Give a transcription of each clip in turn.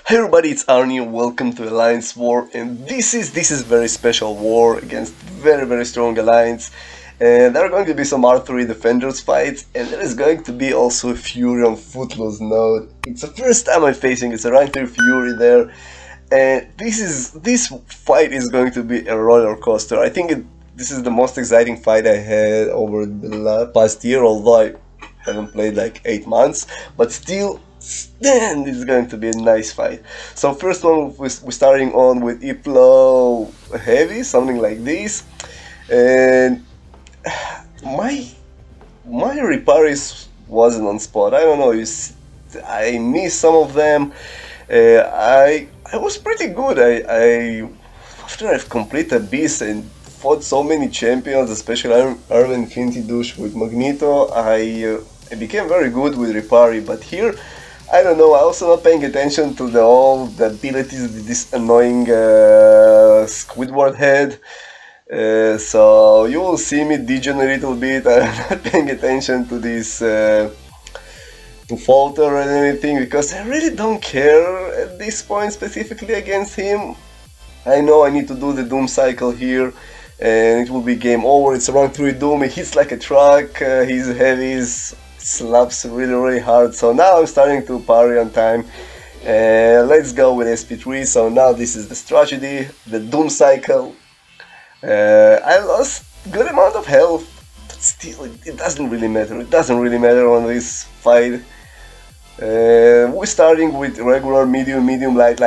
Hey everybody, it's Arnie. Welcome to Alliance War, and this is very special war against very strong alliance. And there are going to be some R3 defenders fights, and there is going to be also a Fury on Footloose node. It's the first time I'm facing it's a rank 3 Fury there, and this fight is going to be a roller coaster. I think this is the most exciting fight I had over the past year, although I haven't played like 8 months, but still. Then it's going to be a nice fight. So first one we're starting on with Iplo heavy, something like this, and my repairs wasn't on spot. I don't know. I missed some of them. I was pretty good. I after I've completed Beast and fought so many champions, especially Arm Infinity Douche with Magneto, I became very good with Repari, but here I don't know, I also not paying attention to all the abilities of this annoying Squidward head. So you will see me degenerate a little bit. I'm not paying attention to this to falter or anything, because I really don't care at this point specifically against him. I know I need to do the Doom cycle here and it will be game over. It's around 3 Doom, he hits like a truck, he's heavy, slaps really hard, so now I'm starting to parry on time. Let's go with SP3. So now this is the strategy, the Doom cycle. I lost good amount of health, but still it doesn't really matter. It doesn't really matter on this fight. We're starting with regular, medium, light,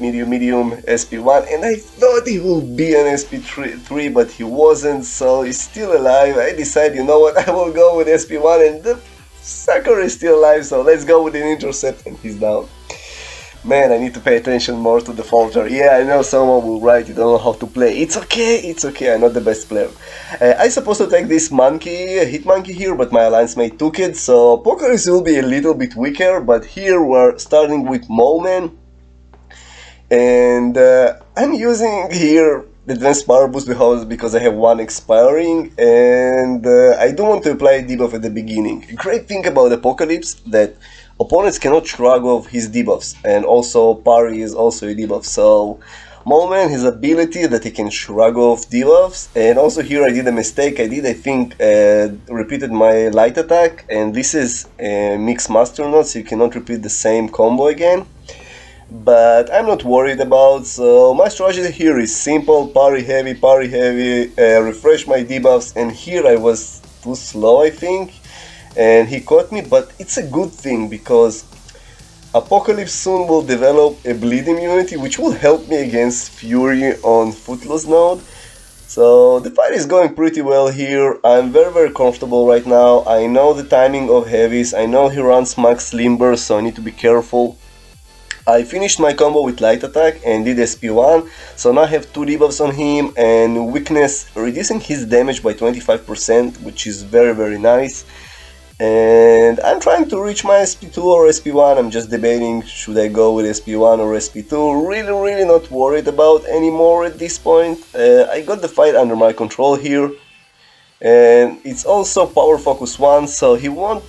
medium, SP1, and I thought he would be an SP3, but he wasn't, so he's still alive. I decided, you know what, I will go with SP1, and the sucker is still alive, so let's go with an intercept, and he's down. Man, I need to pay attention more to the falter. Yeah, I know someone will write, you don't know how to play. It's okay, I'm not the best player. I supposed to take this hit monkey here, but my alliance mate took it, so Apocalypse will be a little bit weaker, but here we're starting with Mowman. And I'm using here the advanced power boost because I have one expiring, and I do want to apply a debuff at the beginning. A great thing about Apocalypse that opponents cannot shrug off his debuffs, and also parry is also a debuff. So Moment, his ability that he can shrug off debuffs, and also here I did a mistake. I think repeated my light attack, and this is a mixed master node, so you cannot repeat the same combo again. But I'm not worried about, so my strategy here is simple: parry heavy, refresh my debuffs, and here I was too slow, I think, and he caught me, but it's a good thing because Apocalypse soon will develop a bleed immunity, which will help me against Fury on Footloose node. So the fight is going pretty well here. I'm very comfortable right now. I know the timing of heavies, I know he runs max limber, so I need to be careful. I finished my combo with light attack and did SP1, so now I have 2 debuffs on him and weakness, reducing his damage by 25%, which is very nice. And I'm trying to reach my SP2 or SP1. I'm just debating, should I go with SP1 or SP2. Really not worried about anymore at this point. I got the fight under my control here, and it's also power focus 1, so he won't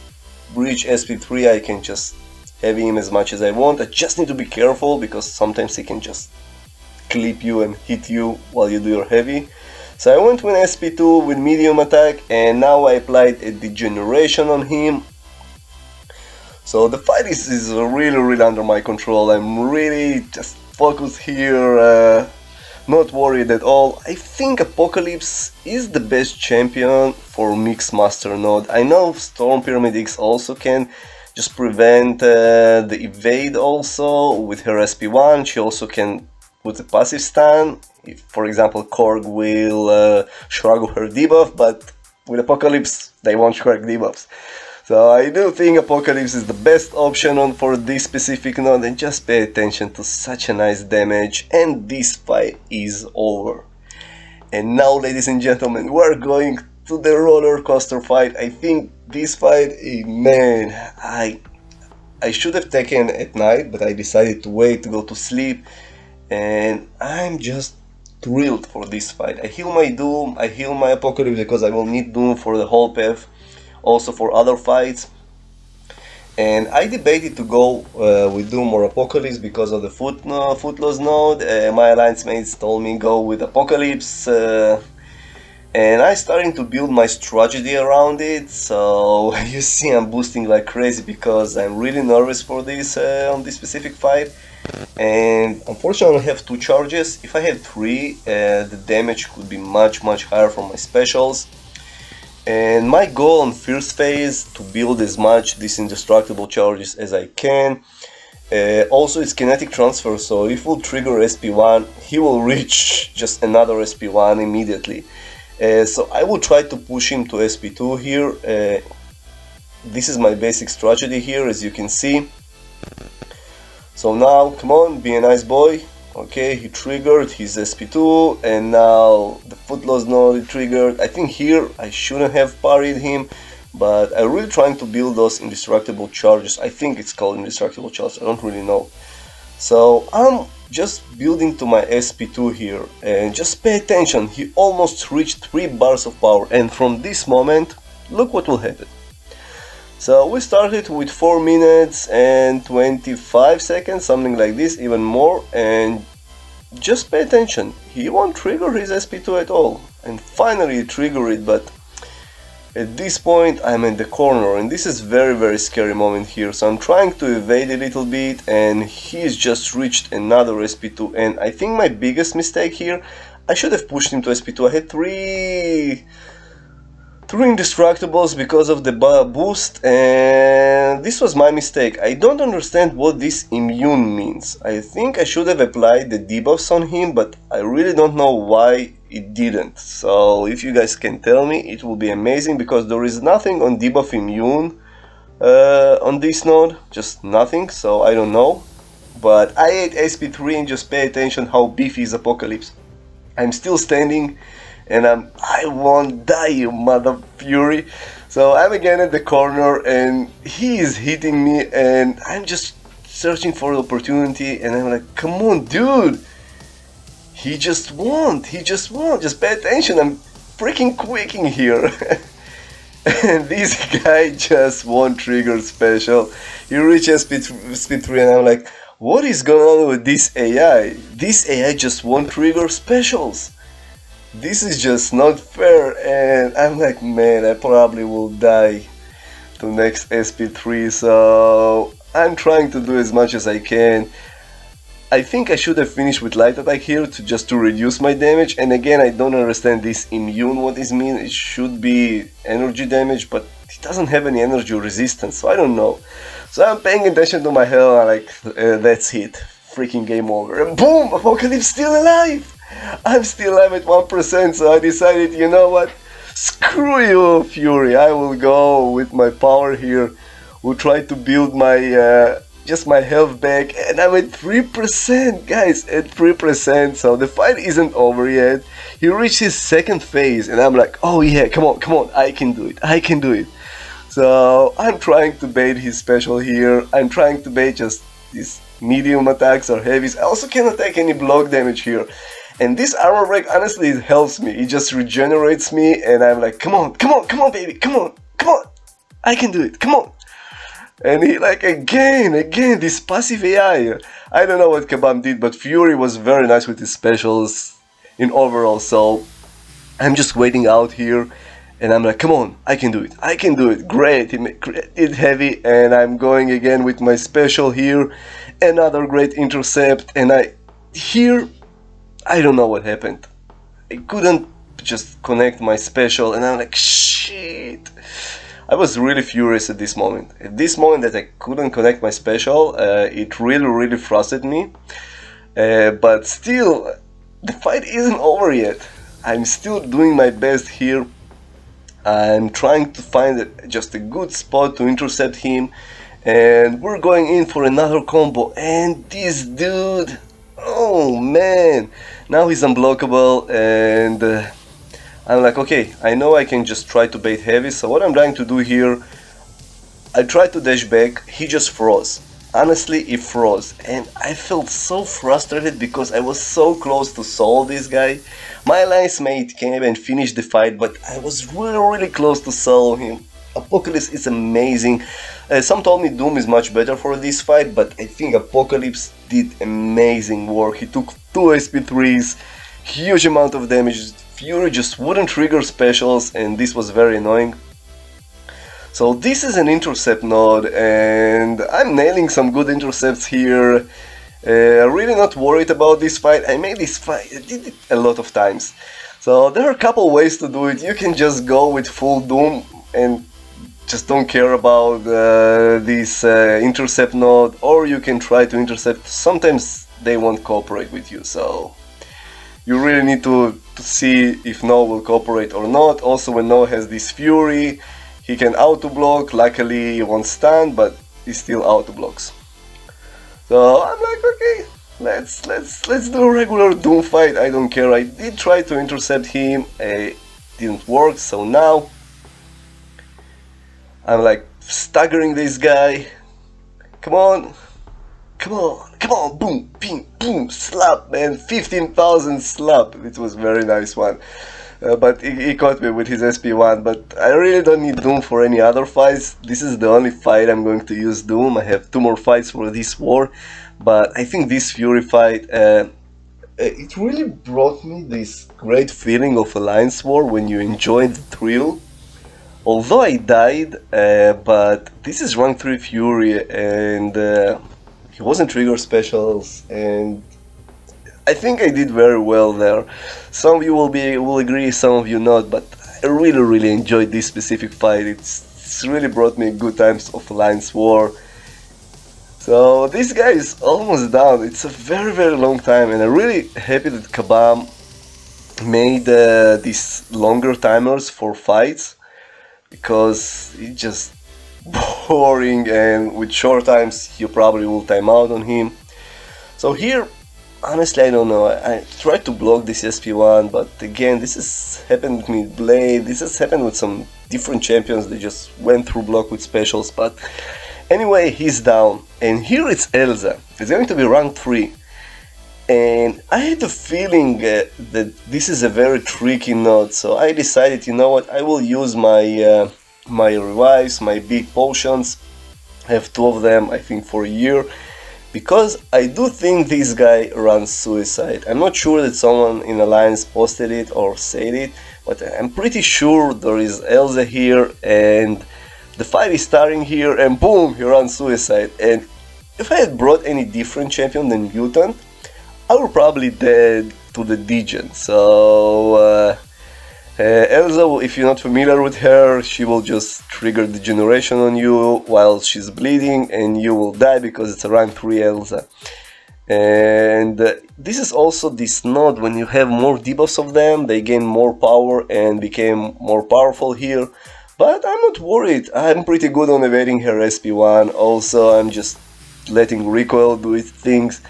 reach SP3. I can just heavy him as much as I want. I just need to be careful because sometimes he can just clip you and hit you while you do your heavy. So I went with SP2 with medium attack, and now I applied a degeneration on him. So the fight is really under my control. I'm really just focused here, not worried at all. I think Apocalypse is the best champion for Mixed Master node. I know Storm Pyramid X also can just prevent the evade also with her SP1. She also can put a passive stun. If, for example, Korg will shrug her debuff, but with Apocalypse they won't shrug debuffs. So I do think Apocalypse is the best option for this specific node, and just pay attention to such a nice damage, and this fight is over. And now, ladies and gentlemen, we're going to the roller coaster fight. I think this fight, man, I should have taken at night, but I decided to wait to go to sleep, and I'm just thrilled for this fight. I heal my Doom, I heal my Apocalypse because I will need Doom for the whole path, also for other fights. And I debated to go with Doom or Apocalypse because of the Footloose node. My alliance mates told me go with Apocalypse, and I starting to build my strategy around it. So you see I'm boosting like crazy because I'm really nervous for this on this specific fight. And unfortunately I have 2 charges. If I had 3, the damage could be much higher from my specials. And my goal on first phase to build as much these indestructible charges as I can. Also it's kinetic transfer, so if we'll trigger SP1, he will reach just another SP1 immediately. So I will try to push him to SP2 here. This is my basic strategy here, as you can see. So now, come on, be a nice boy. Okay, he triggered his SP2, and now the Footloose node triggered. I think here I shouldn't have parried him, but I'm really trying to build those indestructible charges. I think it's called indestructible charges, I don't really know. So I'm just building to my SP2 here, and just pay attention, he almost reached 3 bars of power, and from this moment, look what will happen. So we started with 4 minutes and 25 seconds, something like this, even more, and just pay attention, he won't trigger his SP2 at all, and finally he triggered it, but at this point I'm in the corner, and this is very scary moment here, so I'm trying to evade a little bit, and he's just reached another SP2, and I think my biggest mistake here, I should have pushed him to SP2, I had 3 indestructibles because of the boost, and this was my mistake. I don't understand what this immune means. I think I should have applied the debuffs on him, but I really don't know why it didn't. So if you guys can tell me, it will be amazing, because there is nothing on debuff immune on this node, just nothing, so I don't know. But I ate SP3, and just pay attention how beefy is Apocalypse. I'm still standing, and I won't die, you mother fury. So I'm again at the corner, and he is hitting me, and I'm just searching for the opportunity, and I'm like, come on, dude, he just won't, just pay attention, I'm freaking quaking here. And this guy just won't trigger special. He reaches speed 3, and I'm like, what is going on with this AI? This AI just won't trigger specials. This is just not fair, and I'm like, man, I probably will die to next SP3, so I'm trying to do as much as I can. I think I should have finished with light attack here to reduce my damage, and again, I don't understand this immune, what this means. It should be energy damage, but it doesn't have any energy resistance, so I don't know. So I'm paying attention to my health, and like, that's it, freaking game over, and boom, Apocalypse still alive! I'm still alive at 1%, so I decided, you know what, screw you, Fury, I will go with my power here, we'll try to build my, just my health back, and I'm at 3%, guys, at 3%, so the fight isn't over yet. He reached his 2nd phase, and I'm like, oh yeah, come on, I can do it. So I'm trying to bait his special here, I'm trying to bait just these medium attacks or heavies. I also cannot take any block damage here. And this armor break, honestly, it helps me. It just regenerates me, and I'm like, come on, baby, come on, I can do it, come on. And he like, again, this passive AI. I don't know what Kabam did, but Fury was very nice with his specials in overall, so I'm just waiting out here, and I'm like, come on, I can do it, great, he made it heavy, and I'm going again with my special here, another great intercept, and I don't know what happened. I couldn't just connect my special, and I'm like, shit. I was really furious at this moment. At this moment that I couldn't connect my special, it really frustrated me. But still, the fight isn't over yet. I'm still doing my best here. I'm trying to find just a good spot to intercept him. And we're going in for another combo. And this dude, oh man, now he's unblockable, and I'm like, okay, I know I can just try to bait heavy, so what I'm trying to do here, I tried to dash back, he just froze. Honestly, he froze, and I felt so frustrated because I was so close to solve this guy. My alliance mate came and finished the fight, but I was really close to solve him. Apocalypse is amazing. Some told me Doom is much better for this fight, but I think Apocalypse did amazing work. He took 2 SP3s, huge amount of damage. Fury just wouldn't trigger specials, and this was very annoying. So this is an intercept node, and I'm nailing some good intercepts here. Really not worried about this fight. I made this fight, I did it a lot of times. So there are a couple ways to do it. You can just go with full Doom and just don't care about this intercept node, or you can try to intercept. Sometimes they won't cooperate with you, so you really need to see if Noah will cooperate or not. Also, when Noah has this Fury, he can auto block. Luckily he won't stun, but he still auto blocks. So I'm like, okay, let's do a regular Doom fight. I don't care. I did try to intercept him, it didn't work. So now I'm like staggering this guy. Come on, come on, come on, boom, ping, boom, slap, man, 15,000 slap. It was a very nice one. But he caught me with his SP1, but I really don't need Doom for any other fights. This is the only fight I'm going to use Doom. I have 2 more fights for this war, but I think this Fury fight, it really brought me this great feeling of Alliance War when you enjoy the thrill. Although I died, but this is rank 3 Fury, and he wasn't trigger specials, and I think I did very well there. Some of you will agree, some of you not, but I really enjoyed this specific fight. It's really brought me good times of Alliance War. So this guy is almost down. It's a very long time, and I'm really happy that Kabam made these longer timers for fights, because it's just boring, and with short times you probably will time out on him. So here, honestly, I don't know. I tried to block this SP1, but again, this has happened with me with Blade. This has happened with some different champions. They just went through block with specials. But anyway, he's down. And here it's Elsa. It's going to be rank 3. And I had the feeling that this is a very tricky node. So I decided, you know what, I will use my my revives, my big potions. I have 2 of them, I think, for a year. Because I do think this guy runs suicide. I'm not sure that someone in Alliance posted it or said it, but I'm pretty sure there is Elsa here, and the fight is starting here, and boom, he runs suicide. And if I had brought any different champion than Mutant, I would probably dead to the Degen. So Elsa, if you're not familiar with her, she will just trigger degeneration on you while she's bleeding, and you will die because it's a rank 3 Elsa. And this is also this node, when you have more debuffs of them, they gain more power and became more powerful here. But I'm not worried, I'm pretty good on evading her SP1, also I'm just letting recoil do its things.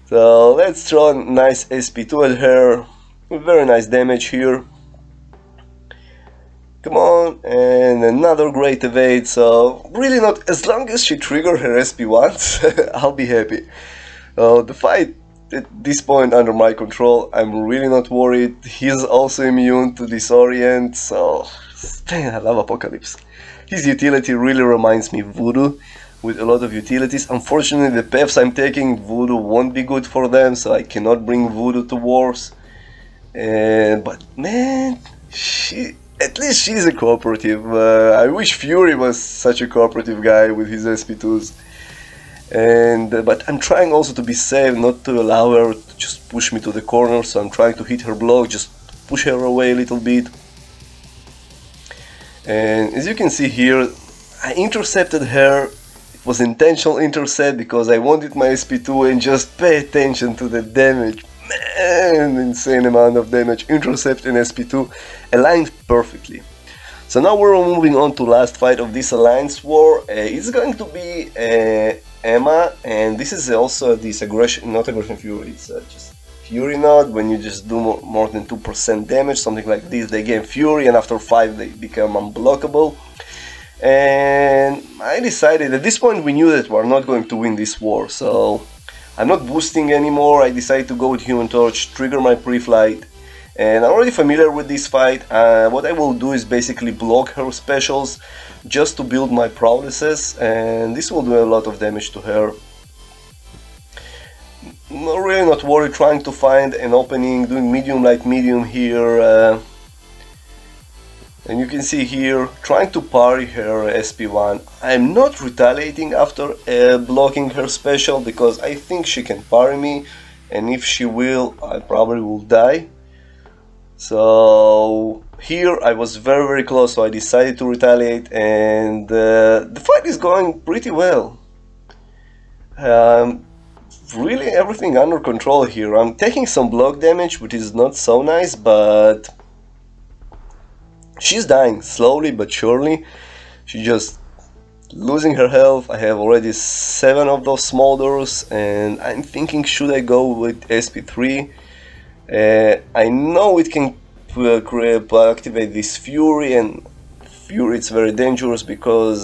So let's throw a nice SP2 at her, very nice damage here. Come on, and another great evade. So really not, as long as she trigger her SP once, I'll be happy. The fight at this point under my control, I'm really not worried. He's also immune to disorient, so I love Apocalypse. His utility really reminds me of Voodoo, with a lot of utilities. Unfortunately, the paths I'm taking, Voodoo won't be good for them, so I cannot bring Voodoo to wars. But man, at least she's a cooperative. I wish Fury was such a cooperative guy with his SP2s. But I'm trying also to be safe, not to allow her to just push me to the corner, so I'm trying to hit her block, just push her away a little bit. And as you can see here, I intercepted her. It was intentional intercept because I wanted my SP2, and just pay attention to the damage. Man, insane amount of damage. Intercept and SP2 aligned perfectly. So now we're moving on to last fight of this Alliance War. It's going to be Emma, and this is also this aggression, not aggression Fury, it's just Fury node. When you just do more than 2% damage, something like this, they gain Fury, and after 5 they become unblockable. And I decided, at this point we knew that we're not going to win this war, so I'm not boosting anymore. I decided to go with Human Torch, trigger my pre-flight, and I'm already familiar with this fight. What I will do is basically block her specials just to build my prowesses, and this will do a lot of damage to her. Really not worried, trying to find an opening, doing medium light medium here, and you can see here, trying to parry her SP1. I'm not retaliating after blocking her special because I think she can parry me, and if she will, I probably will die. So here I was very close, so I decided to retaliate, and the fight is going pretty well. Really everything under control here. I'm taking some block damage, which is not so nice, but she's dying slowly but surely. She's just losing her health. I have already 7 of those smolders, and I'm thinking, should I go with SP3? I know it can activate this Fury, and Fury it's very dangerous because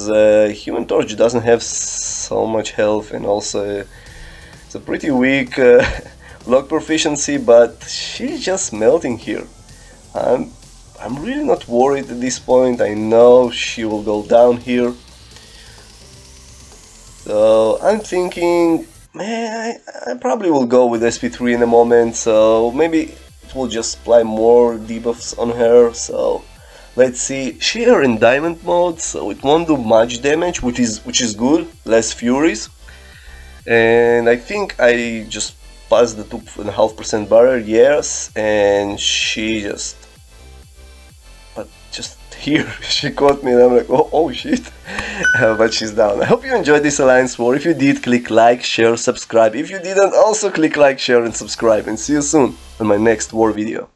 Human Torch doesn't have so much health, and also it's a pretty weak block proficiency, but she's just melting here. I'm really not worried at this point. I know she will go down here. So I'm thinking, man, I probably will go with SP3 in a moment, so maybe it will just apply more debuffs on her. So let's see. She are in diamond mode, so it won't do much damage, which is good, less furies. And I think I just passed the 2.5% barrier, yes, and she just here she caught me, and I'm like, oh shit. But she's down. I hope you enjoyed this alliance war. If you did, click like, share, subscribe. If you didn't, also click like, share and subscribe, and see you soon on my next war video.